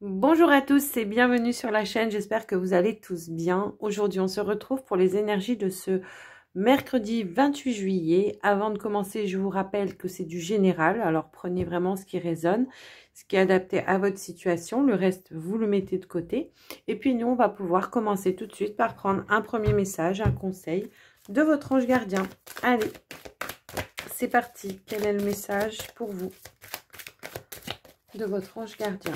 Bonjour à tous et bienvenue sur la chaîne, j'espère que vous allez tous bien. Aujourd'hui on se retrouve pour les énergies de ce mercredi 28 juillet. Avant de commencer, je vous rappelle que c'est du général, alors prenez vraiment ce qui résonne, ce qui est adapté à votre situation, le reste vous le mettez de côté. Et puis nous on va pouvoir commencer tout de suite par prendre un premier message, un conseil de votre ange gardien. Allez, c'est parti, quel est le message pour vous de votre ange gardien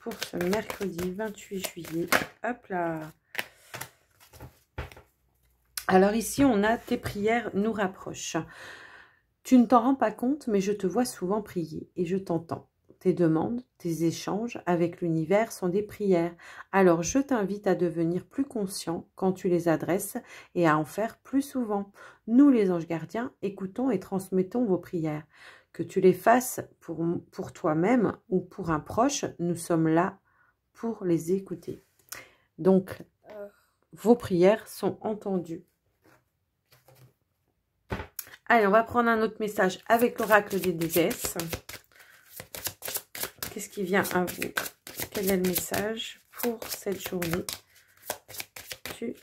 pour ce mercredi 28 juillet. Hop là. Alors ici, on a tes prières nous rapprochent. Tu ne t'en rends pas compte, mais je te vois souvent prier et je t'entends. Tes demandes, tes échanges avec l'univers sont des prières. Alors je t'invite à devenir plus conscient quand tu les adresses et à en faire plus souvent. Nous, les anges gardiens, écoutons et transmettons vos prières. Que tu les fasses pour toi-même ou pour un proche, nous sommes là pour les écouter. Donc, vos prières sont entendues. Allez, on va prendre un autre message avec l'oracle des déesses. Qu'est-ce qui vient à vous? Quel est le message pour cette journée du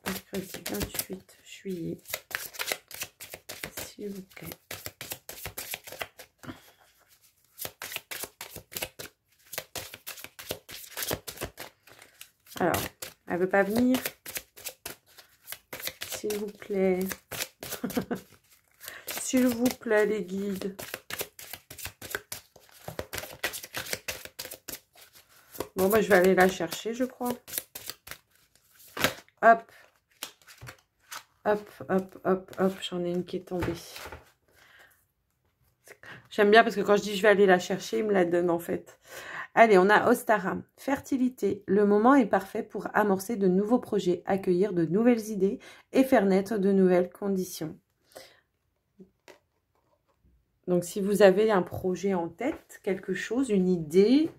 mercredi 28 juillet? S'il vous plaît. Alors, elle ne veut pas venir. S'il vous plaît. S'il vous plaît, les guides. Bon, moi, je vais aller la chercher, je crois. Hop. Hop, hop, hop, hop. J'en ai une qui est tombée. J'aime bien parce que quand je dis je vais aller la chercher, il me la donne en fait. Allez, on a Ostara. Fertilité. Le moment est parfait pour amorcer de nouveaux projets, accueillir de nouvelles idées et faire naître de nouvelles conditions. Donc, si vous avez un projet en tête, quelque chose, une idée,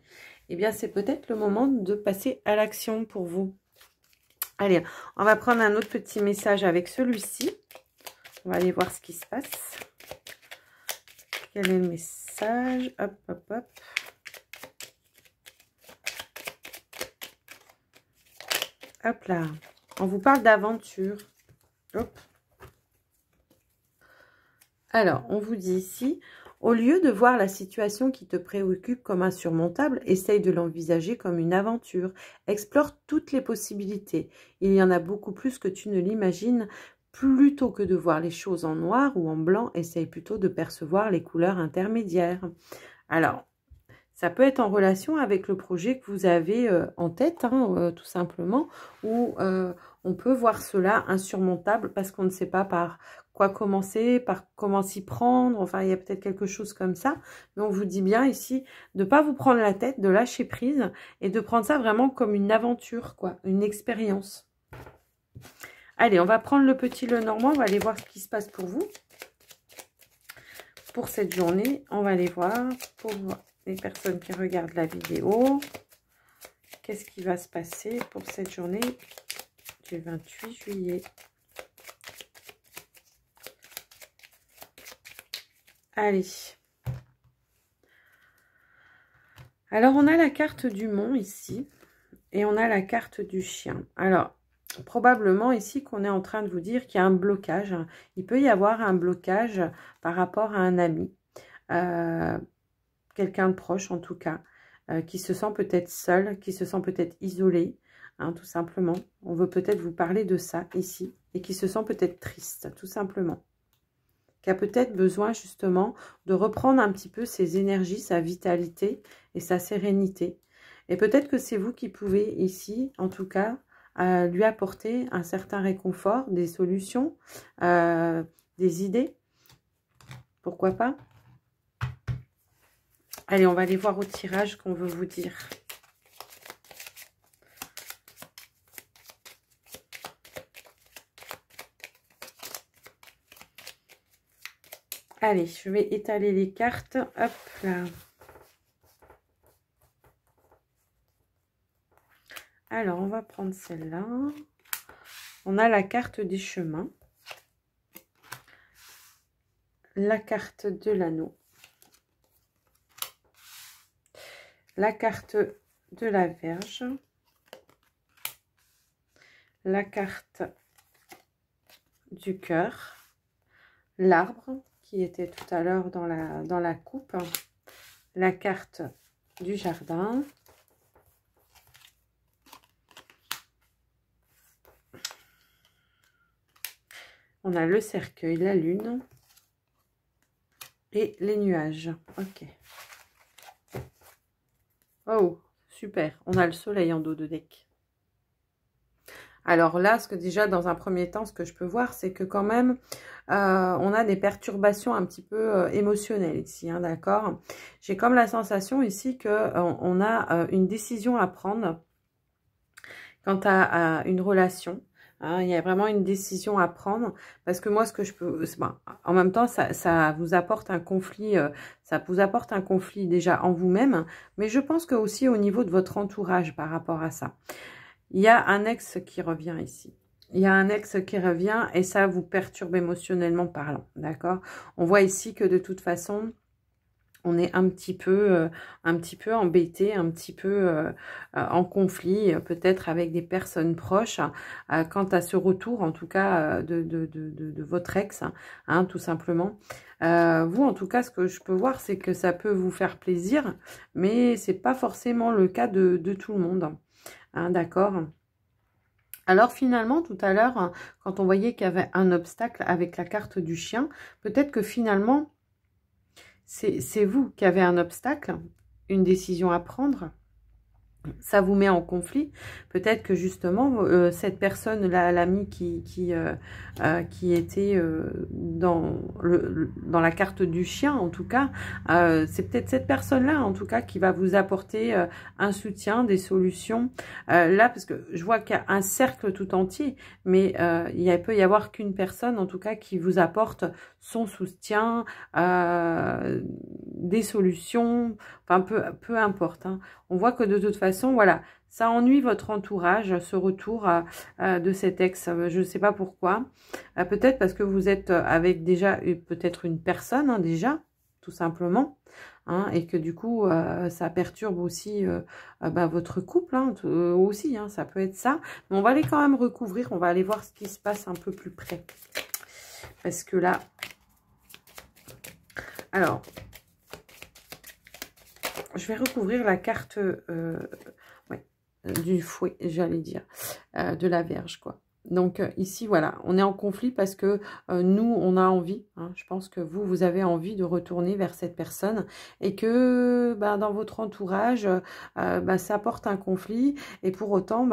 eh bien, c'est peut-être le moment de passer à l'action pour vous. Allez, on va prendre un autre petit message avec celui-ci. On va aller voir ce qui se passe. Quel est le message? Hop, hop, hop. Hop là. On vous parle d'aventure. Hop. Alors, on vous dit ici, au lieu de voir la situation qui te préoccupe comme insurmontable, essaye de l'envisager comme une aventure. Explore toutes les possibilités. Il y en a beaucoup plus que tu ne l'imagines. Plutôt que de voir les choses en noir ou en blanc, essaye plutôt de percevoir les couleurs intermédiaires. Alors, ça peut être en relation avec le projet que vous avez en tête, hein, tout simplement, ou on peut voir cela insurmontable parce qu'on ne sait pas par quoi commencer, par comment s'y prendre, enfin, il y a peut-être quelque chose comme ça. Mais on vous dit bien ici de ne pas vous prendre la tête, de lâcher prise et de prendre ça vraiment comme une aventure, quoi, une expérience. Allez, on va prendre le petit Lenormand, on va aller voir ce qui se passe pour vous. Pour cette journée, on va aller voir pour les personnes qui regardent la vidéo. Qu'est-ce qui va se passer pour cette journée du 28 juillet? Allez. Alors, on a la carte du mont ici. Et on a la carte du chien. Alors, probablement ici qu'on est en train de vous dire qu'il y a un blocage. Il peut y avoir un blocage par rapport à un ami. Quelqu'un de proche en tout cas. Qui se sent peut-être seul, qui se sent peut-être isolé. Hein, tout simplement. On veut peut-être vous parler de ça ici. Et qui se sent peut-être triste, tout simplement. Qui a peut-être besoin justement de reprendre un petit peu ses énergies, sa vitalité et sa sérénité. Et peut-être que c'est vous qui pouvez ici, en tout cas, lui apporter un certain réconfort, des solutions, des idées. Pourquoi pas? Allez, on va aller voir au tirage qu'on veut vous dire. Allez, je vais étaler les cartes. Hop là. Alors, on va prendre celle-là. On a la carte des chemins. La carte de l'anneau. la carte de la Vierge, la carte du cœur, l'arbre qui était tout à l'heure dans la coupe, la carte du jardin, on a le cercueil, la lune et les nuages. Ok. Oh, super. On a le soleil en dos de deck. Alors là, déjà, dans un premier temps, ce que je peux voir, c'est que quand même, on a des perturbations un petit peu émotionnelles ici, hein, d'accord? J'ai comme la sensation ici que on a une décision à prendre quant à une relation. Hein, il y a vraiment une décision à prendre parce que moi, ce que je peux... Ben, en même temps, ça vous apporte un conflit, déjà en vous-même, mais je pense que aussi au niveau de votre entourage par rapport à ça. Il y a un ex qui revient ici. Il y a un ex qui revient et ça vous perturbe émotionnellement parlant, d'accord? On voit ici que de toute façon, on est un petit peu embêté, un petit peu en conflit, peut-être avec des personnes proches, quant à ce retour, en tout cas, de votre ex, hein, tout simplement. Vous, en tout cas, ce que je peux voir, c'est que ça peut vous faire plaisir, mais c'est pas forcément le cas de tout le monde. Hein, d'accord. Alors finalement, tout à l'heure, quand on voyait qu'il y avait un obstacle avec la carte du chien, peut-être que finalement, c'est vous qui avez un obstacle, une décision à prendre. Ça vous met en conflit. Peut-être que justement, cette personne, l'ami qui était dans la carte du chien, en tout cas, c'est peut-être cette personne-là, en tout cas, qui va vous apporter un soutien, des solutions. Là, parce que je vois qu'il y a un cercle tout entier, mais il peut y avoir qu'une personne, en tout cas, qui vous apporte son soutien, des solutions, enfin, peu importe, hein. On voit que de toute façon, voilà, ça ennuie votre entourage, ce retour de cet ex. Je ne sais pas pourquoi. Peut-être parce que vous êtes avec déjà peut-être une personne, hein, déjà, tout simplement. Hein, et que du coup, ça perturbe aussi votre couple, hein, aussi, hein, ça peut être ça. Mais on va aller quand même recouvrir, on va aller voir ce qui se passe un peu plus près. Parce que là... Alors... Je vais recouvrir la carte du fouet, j'allais dire, de la Vierge, quoi. Donc ici, voilà, on est en conflit parce que nous, on a envie, hein, je pense que vous avez envie de retourner vers cette personne et que dans votre entourage, ça apporte un conflit et pour autant,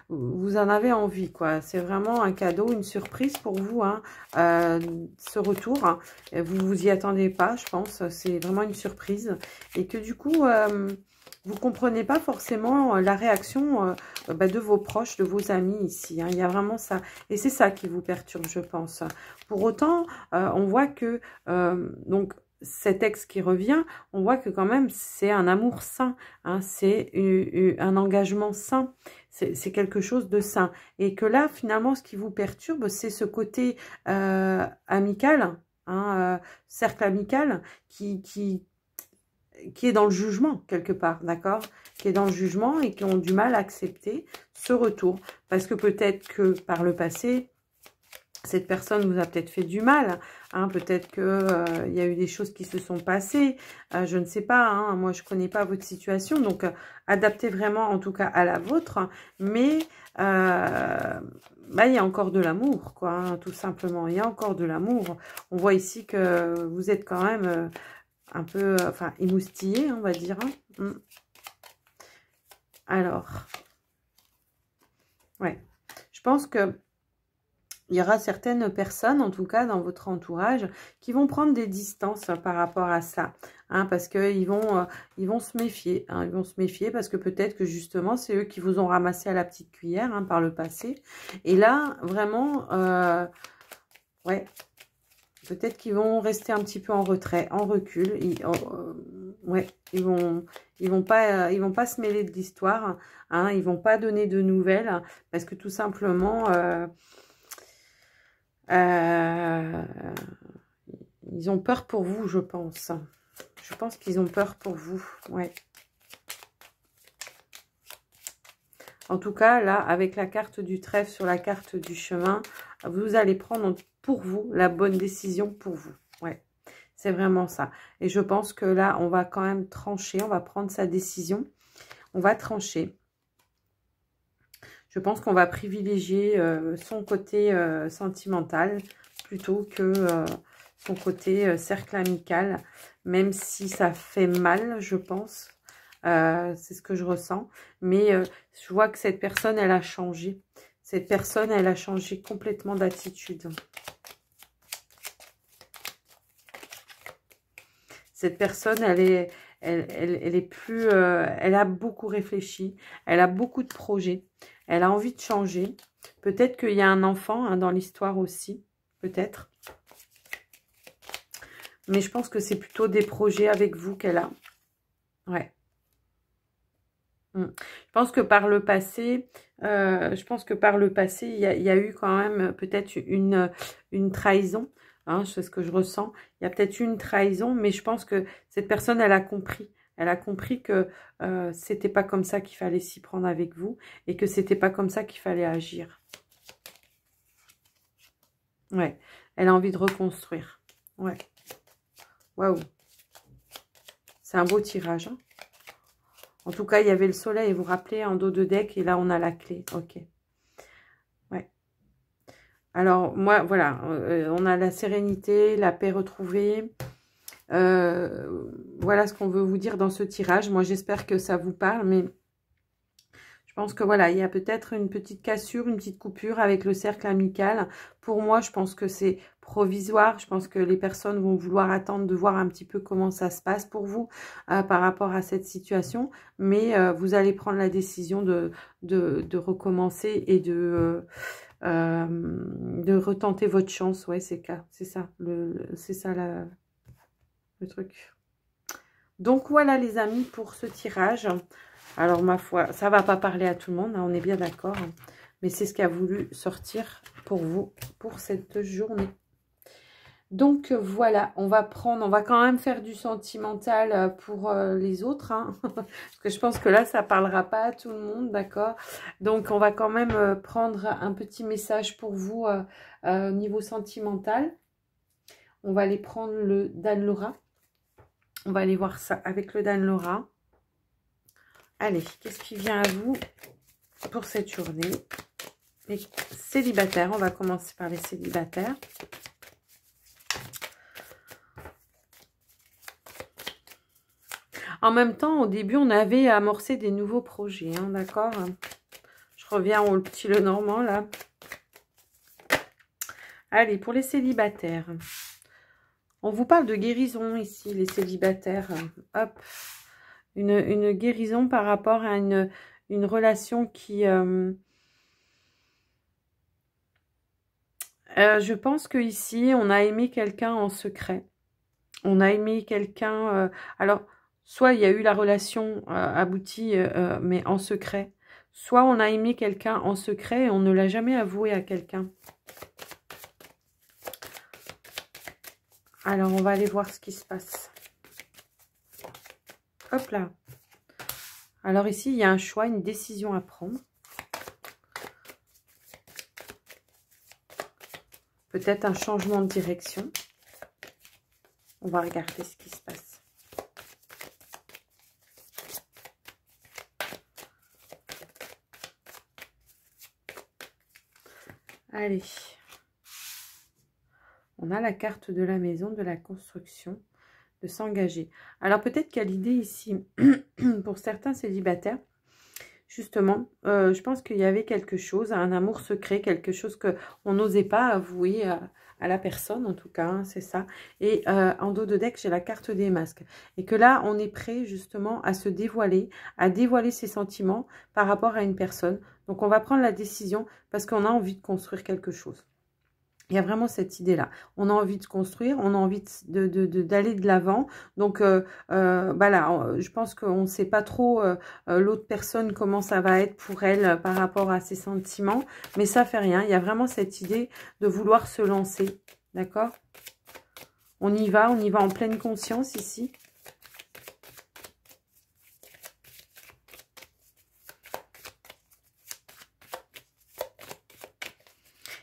vous en avez envie, quoi. C'est vraiment un cadeau, une surprise pour vous, hein, ce retour. Hein. Vous y attendez pas, je pense, c'est vraiment une surprise et que du coup... vous ne comprenez pas forcément la réaction de vos proches, de vos amis ici. Hein. Il y a vraiment ça. Et c'est ça qui vous perturbe, je pense. Pour autant, on voit que donc cet ex qui revient, on voit que quand même c'est un amour sain. Hein. C'est un engagement sain. C'est quelque chose de sain. Et que là, finalement, ce qui vous perturbe, c'est ce côté amical, hein, cercle amical qui est dans le jugement, quelque part, d'accord? Qui est dans le jugement et qui ont du mal à accepter ce retour. Parce que peut-être que par le passé, cette personne vous a peut-être fait du mal. Hein, peut-être qu'il y a eu des choses qui se sont passées. Je ne sais pas, hein, moi je ne connais pas votre situation. Donc, adaptez vraiment en tout cas à la vôtre. Mais il y a encore de l'amour, quoi, hein, tout simplement. Il y a encore de l'amour. On voit ici que vous êtes quand même... un peu, enfin, émoustillé, on va dire. Hein. Alors, ouais, je pense que il y aura certaines personnes, en tout cas dans votre entourage, qui vont prendre des distances par rapport à ça. Hein, parce qu'ils vont se méfier. Hein, ils vont se méfier parce que peut-être que justement, c'est eux qui vous ont ramassé à la petite cuillère, hein, par le passé. Et là, vraiment, ouais... Peut-être qu'ils vont rester un petit peu en retrait, en recul. Ouais, ils vont pas se mêler de l'histoire. Hein, ils vont pas donner de nouvelles parce que tout simplement, ils ont peur pour vous, je pense. Je pense qu'ils ont peur pour vous. Ouais. En tout cas, là, avec la carte du trèfle sur la carte du chemin, vous allez prendre pour vous la bonne décision pour vous. Ouais, c'est vraiment ça. Et je pense que là, on va quand même trancher, on va prendre sa décision. On va trancher. Je pense qu'on va privilégier son côté sentimental plutôt que son côté cercle amical, même si ça fait mal, je pense. C'est ce que je ressens. Mais je vois que cette personne, elle a changé. Cette personne, elle a changé complètement d'attitude. Cette personne, elle est plus... elle a beaucoup réfléchi. Elle a beaucoup de projets. Elle a envie de changer. Peut-être qu'il y a un enfant hein, dans l'histoire aussi. Peut-être. Mais je pense que c'est plutôt des projets avec vous qu'elle a. Ouais. Je pense que par le passé, il y a eu quand même peut-être une trahison. Hein, c'est ce que je ressens. Il y a peut-être une trahison, mais je pense que cette personne, elle a compris. Elle a compris que c'était pas comme ça qu'il fallait s'y prendre avec vous et que c'était pas comme ça qu'il fallait agir. Ouais. Elle a envie de reconstruire. Ouais. Waouh. C'est un beau tirage. Hein. En tout cas, il y avait le soleil, vous vous rappelez, en dos de deck. Et là, on a la clé. Ok. Ouais. Alors, moi, voilà. On a la sérénité, la paix retrouvée. Voilà ce qu'on veut vous dire dans ce tirage. Moi, j'espère que ça vous parle. Mais je pense que voilà, il y a peut-être une petite cassure, une petite coupure avec le cercle amical. Pour moi, je pense que c'est provisoire. Je pense que les personnes vont vouloir attendre de voir un petit peu comment ça se passe pour vous par rapport à cette situation. Mais vous allez prendre la décision de recommencer et de retenter votre chance. Ouais, c'est ça. C'est ça le truc. Donc voilà les amis pour ce tirage. Alors, ma foi, ça va pas parler à tout le monde, hein, on est bien d'accord. Hein, mais c'est ce qu'a voulu sortir pour vous, pour cette journée. Donc, voilà, on va quand même faire du sentimental pour les autres. Hein, parce que je pense que là, ça parlera pas à tout le monde, d'accord. Donc, on va quand même prendre un petit message pour vous au niveau sentimental. On va aller prendre le Dan-Laura. On va aller voir ça avec le Dan-Laura. Allez, qu'est-ce qui vient à vous pour cette journée? Les célibataires, on va commencer par les célibataires. En même temps, au début, on avait amorcé des nouveaux projets, hein, d'accord? Je reviens au petit Lenormand, là. Allez, pour les célibataires. On vous parle de guérison ici, les célibataires. Hop. Une guérison par rapport à une relation qui... je pense que ici on a aimé quelqu'un en secret. On a aimé quelqu'un... alors, soit il y a eu la relation aboutie, mais en secret. Soit on a aimé quelqu'un en secret et on ne l'a jamais avoué à quelqu'un. Alors, on va aller voir ce qui se passe. Hop là. Alors ici, il y a un choix, une décision à prendre. Peut-être un changement de direction. On va regarder ce qui se passe. Allez. On a la carte de la maison, de la construction, de s'engager. Alors peut-être qu'il y a l'idée ici, pour certains célibataires, justement, je pense qu'il y avait quelque chose, un amour secret, quelque chose qu'on n'osait pas avouer à la personne, en tout cas, hein, c'est ça. Et en dos de deck, j'ai la carte des masques. Et que là, on est prêt justement à se dévoiler, à dévoiler ses sentiments par rapport à une personne. Donc, on va prendre la décision parce qu'on a envie de construire quelque chose. Il y a vraiment cette idée-là. On a envie de construire, on a envie d'aller de l'avant. Donc, voilà, je pense qu'on ne sait pas trop l'autre personne, comment ça va être pour elle par rapport à ses sentiments. Mais ça fait rien. Il y a vraiment cette idée de vouloir se lancer. D'accord? On y va en pleine conscience ici.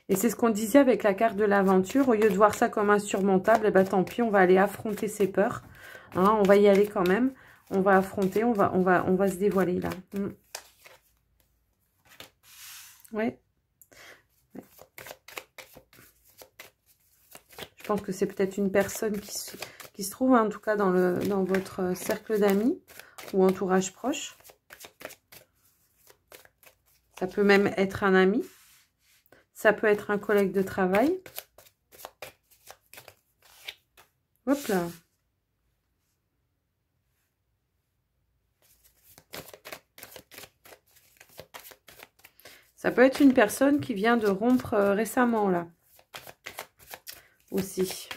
Et c'est ce qu'on disait avec la carte de l'aventure. Au lieu de voir ça comme insurmontable, eh ben, tant pis, on va aller affronter ses peurs. Hein, on va y aller quand même. On va affronter, on va se dévoiler là. Ouais. Je pense que c'est peut-être une personne qui se trouve, en tout cas, dans votre cercle d'amis ou entourage proche. Ça peut même être un ami. Ça peut être un collègue de travail. Hop là. Ça peut être une personne qui vient de rompre récemment, là. Aussi.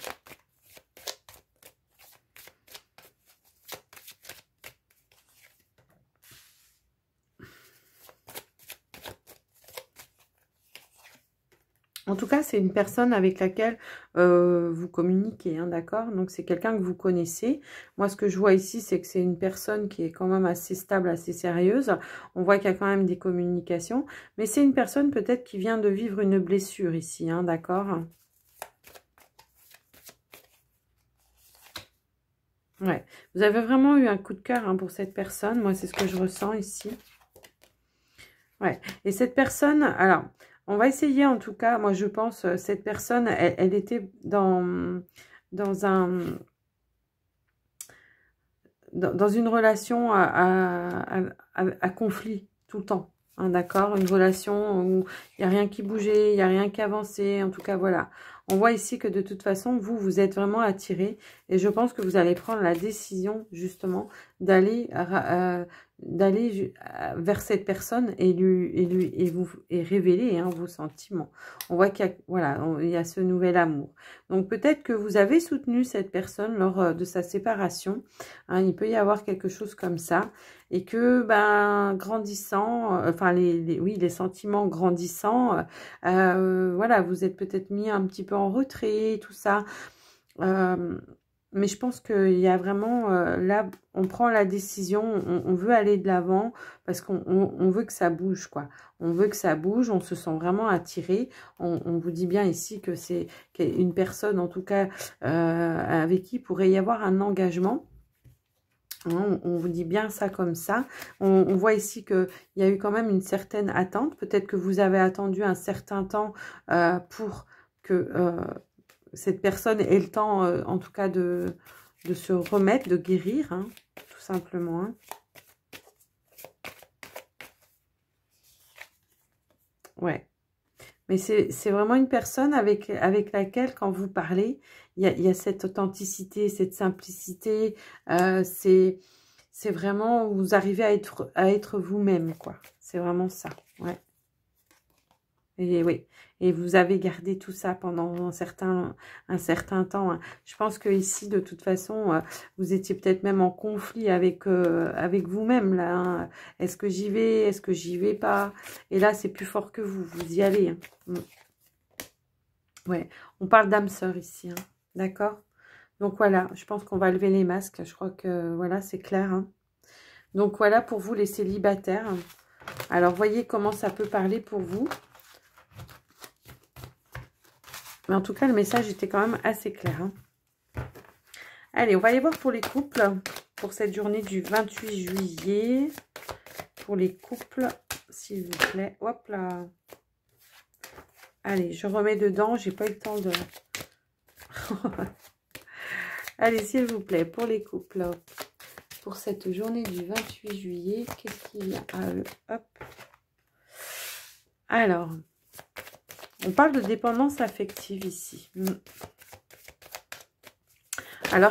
En tout cas, c'est une personne avec laquelle vous communiquez, hein, d'accord? Donc, c'est quelqu'un que vous connaissez. Moi, ce que je vois ici, c'est que c'est une personne qui est quand même assez stable, assez sérieuse. On voit qu'il y a quand même des communications. Mais c'est une personne peut-être qui vient de vivre une blessure ici, hein, d'accord? Ouais. Vous avez vraiment eu un coup de cœur, hein, pour cette personne. Moi, c'est ce que je ressens ici. Ouais. Et cette personne, alors... On va essayer, en tout cas, moi je pense, cette personne, elle était dans une relation à conflit tout le temps. Hein, d'accord, une relation où il n'y a rien qui bougeait, il n'y a rien qui avançait. En tout cas, voilà. On voit ici que de toute façon, vous êtes vraiment attiré. Et je pense que vous allez prendre la décision, justement, d'aller vers cette personne et révéler, hein, vos sentiments. On voit qu'il y a, voilà, il y a ce nouvel amour. Donc, peut-être que vous avez soutenu cette personne lors de sa séparation. Hein, il peut y avoir quelque chose comme ça. Et que, ben, grandissant, enfin, oui, les sentiments grandissant, voilà, vous êtes peut-être mis un petit peu en retrait, tout ça. Mais je pense qu'il y a vraiment, là, on prend la décision, on veut aller de l'avant parce qu'on veut que ça bouge, quoi. On veut que ça bouge, on se sent vraiment attiré. On vous dit bien ici que c'est une personne, en tout cas, avec qui il pourrait y avoir un engagement. On vous dit bien ça comme ça. On voit ici qu'il y a eu quand même une certaine attente. Peut-être que vous avez attendu un certain temps pour que cette personne ait le temps, en tout cas, de se remettre, de guérir, hein, tout simplement. Hein. Ouais. Mais c'est vraiment une personne avec laquelle, quand vous parlez, il y a cette authenticité, cette simplicité. C'est vraiment, vous arrivez à être vous-même, quoi. C'est vraiment ça, ouais. Et oui, et vous avez gardé tout ça pendant un certain temps. Hein. Je pense que ici, de toute façon, vous étiez peut-être même en conflit avec vous-même, là. Hein. Est-ce que j'y vais? Est-ce que j'y vais pas? Et là, c'est plus fort que vous. Vous y allez. Hein. Ouais, on parle d'âme sœur ici. Hein. D'accord? Donc voilà, je pense qu'on va lever les masques. Je crois que, voilà, c'est clair. Hein. Donc voilà pour vous, les célibataires. Alors, voyez comment ça peut parler pour vous. Mais en tout cas, le message était quand même assez clair. Hein. Allez, on va aller voir pour les couples. Pour cette journée du 28 juillet. Pour les couples, s'il vous plaît. Hop là. Allez, je remets dedans. J'ai pas eu le temps de... Allez, s'il vous plaît, pour les couples. Pour cette journée du 28 juillet, qu'est-ce qu'il y a à eux? Hop. Alors... On parle de dépendance affective ici. Alors,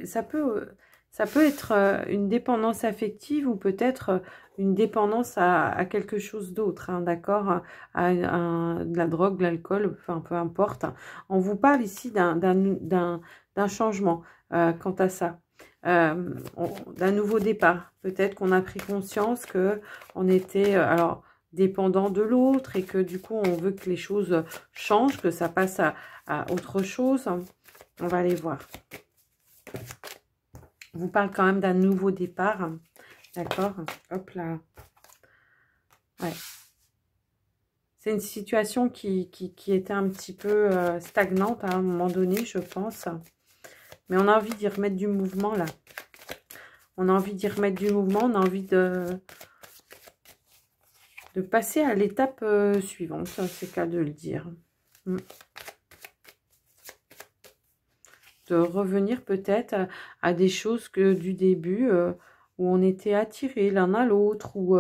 ça peut être une dépendance affective ou peut-être une dépendance à quelque chose d'autre, hein, d'accord, à de la drogue, de l'alcool, enfin, peu importe. On vous parle ici d'un changement quant à ça. D'un nouveau départ. Peut-être qu'on a pris conscience que on était... alors, dépendant de l'autre et que du coup on veut que les choses changent, que ça passe à autre chose. On va aller voir. On vous parle quand même d'un nouveau départ. D'accord? Hop là. Ouais. C'est une situation qui était un petit peu stagnante à un moment donné, je pense. Mais on a envie d'y remettre du mouvement, là. On a envie d'y remettre du mouvement, on a envie de passer à l'étape suivante, c'est le cas de le dire. De revenir peut-être à des choses que du début, où on était attirés l'un à l'autre, où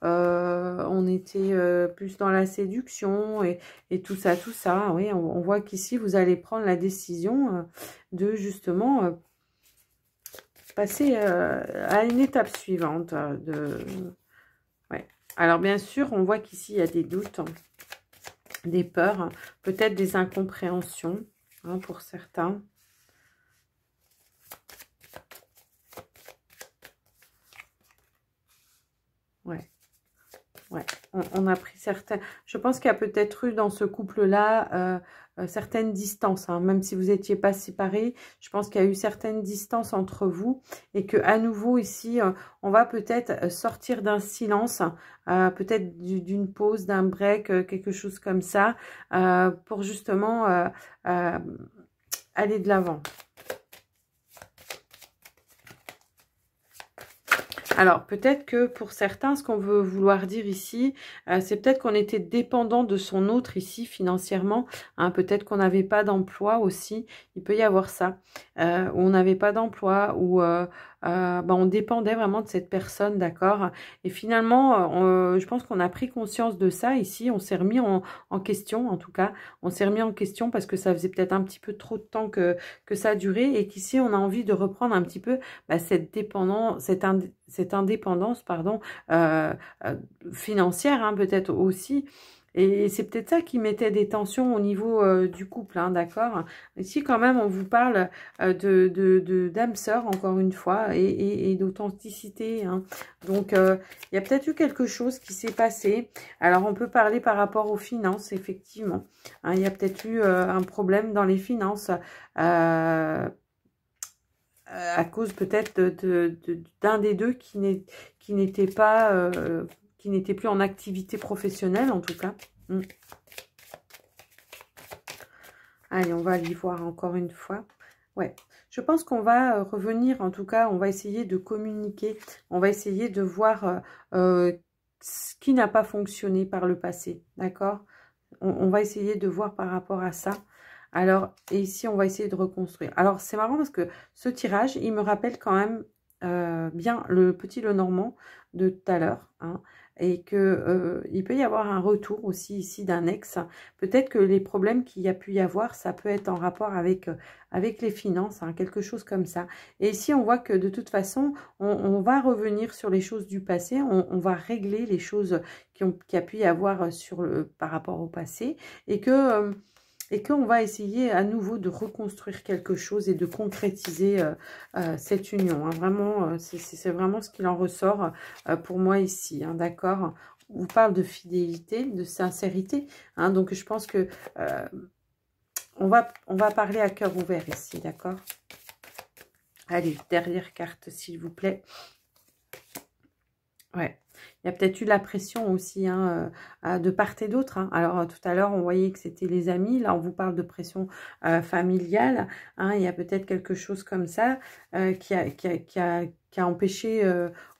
on était plus dans la séduction et tout ça, tout ça. Oui, on voit qu'ici, vous allez prendre la décision de justement passer à une étape suivante. Ouais. Alors, bien sûr, on voit qu'ici, il y a des doutes, des peurs, peut-être des incompréhensions pour certains. Ouais. Ouais, on a pris certains... Je pense qu'il y a peut-être eu dans ce couple-là certaines distances, hein. Même si vous n'étiez pas séparés, je pense qu'il y a eu certaines distances entre vous et que à nouveau ici, on va peut-être sortir d'un silence, peut-être d'une pause, d'un break, quelque chose comme ça, pour justement aller de l'avant. Alors, peut-être que pour certains, ce qu'on veut vouloir dire ici, c'est peut-être qu'on était dépendant de son autre ici, financièrement. Hein, peut-être qu'on n'avait pas d'emploi aussi. Il peut y avoir ça. Où on n'avait pas d'emploi, ou on dépendait vraiment de cette personne, d'accord? Et finalement, je pense qu'on a pris conscience de ça ici. On s'est remis en question, en tout cas. On s'est remis en question parce que ça faisait peut-être un petit peu trop de temps que ça a duré. Et qu'ici, on a envie de reprendre un petit peu cette dépendance, cette indépendance, pardon, financière, hein, peut-être aussi. Et c'est peut-être ça qui mettait des tensions au niveau du couple, hein, d'accord? Ici, quand même, on vous parle d'âme sœur, encore une fois, et d'authenticité, hein. Donc, il y a peut-être eu quelque chose qui s'est passé. Alors, on peut parler par rapport aux finances, effectivement. Hein, il y a peut-être eu un problème dans les finances, à cause peut-être d'un des deux qui n'était pas, qui n'était plus en activité professionnelle, en tout cas. Allez, on va aller voir encore une fois. Ouais, je pense qu'on va revenir, en tout cas, on va essayer de communiquer, on va essayer de voir ce qui n'a pas fonctionné par le passé, d'accord? On va essayer de voir par rapport à ça. Alors, et ici, on va essayer de reconstruire. Alors, c'est marrant parce que ce tirage, il me rappelle quand même bien le petit Lenormand de tout à l'heure, hein, et que il peut y avoir un retour aussi ici d'un ex. Peut-être que les problèmes qu'il y a pu y avoir, ça peut être en rapport avec les finances, hein, quelque chose comme ça. Et ici, on voit que de toute façon, on va revenir sur les choses du passé, on va régler les choses qui a pu y avoir par rapport au passé, et qu'on va essayer à nouveau de reconstruire quelque chose et de concrétiser cette union. Hein. Vraiment, c'est vraiment ce qu'il en ressort pour moi ici, hein, d'accord? On vous parle de fidélité, de sincérité, hein, donc je pense que on va parler à cœur ouvert ici, d'accord? Allez, dernière carte, s'il vous plaît. Ouais. Il y a peut-être eu la pression aussi, hein, de part et d'autre. Hein. Alors, tout à l'heure, on voyait que c'était les amis. Là, on vous parle de pression familiale. Hein. Il y a peut-être quelque chose comme ça qui a empêché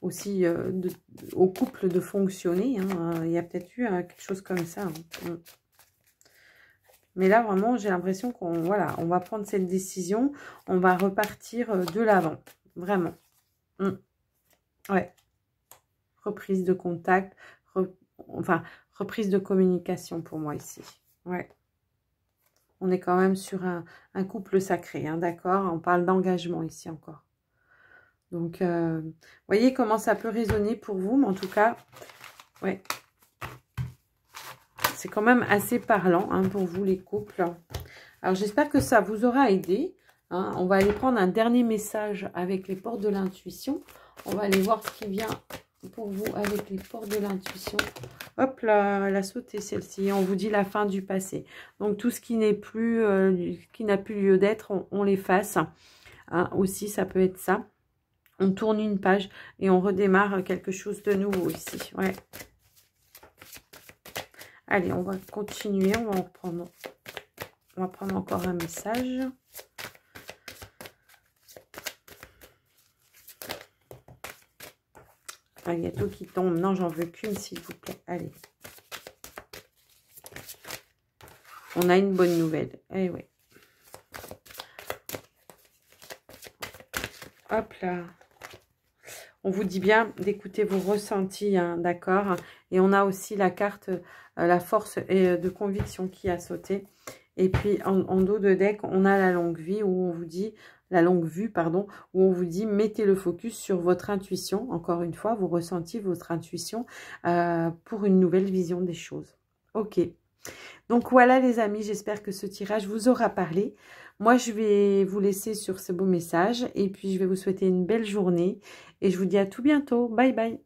aussi au couple de fonctionner. Hein. Il y a peut-être eu quelque chose comme ça. Hein. Mais là, vraiment, j'ai l'impression qu'on on va prendre cette décision. On va repartir de l'avant. Vraiment. Ouais. Reprise de contact, reprise de communication pour moi ici. Ouais. On est quand même sur un couple sacré, hein, d'accord? On parle d'engagement ici encore. Donc, voyez comment ça peut résonner pour vous, mais en tout cas, ouais. C'est quand même assez parlant, hein, pour vous les couples. Alors, j'espère que ça vous aura aidé. Hein. On va aller prendre un dernier message avec les portes de l'intuition. On va aller voir ce qui vient pour vous avec les portes de l'intuition. Hop là, elle a sauté celle-ci. On vous dit la fin du passé. Donc tout ce qui n'est plus, qui n'a plus lieu d'être, on l'efface. Hein, aussi, ça peut être ça. On tourne une page et on redémarre quelque chose de nouveau ici. Ouais. Allez, on va continuer. On va prendre encore un message. Ah, il y a tout qui tombe. Non, j'en veux qu'une, s'il vous plaît. Allez. On a une bonne nouvelle. Eh oui. Hop là. On vous dit bien d'écouter vos ressentis, hein, d'accord? Et on a aussi la carte, la force de conviction qui a sauté. Et puis, en dos de deck, on a la longue vie où on vous dit, la longue vue, pardon, où on vous dit, mettez le focus sur votre intuition. Encore une fois, vous ressentez votre intuition pour une nouvelle vision des choses. Ok. Donc voilà les amis, j'espère que ce tirage vous aura parlé. Moi, je vais vous laisser sur ce beau message et puis je vais vous souhaiter une belle journée et je vous dis à tout bientôt. Bye bye.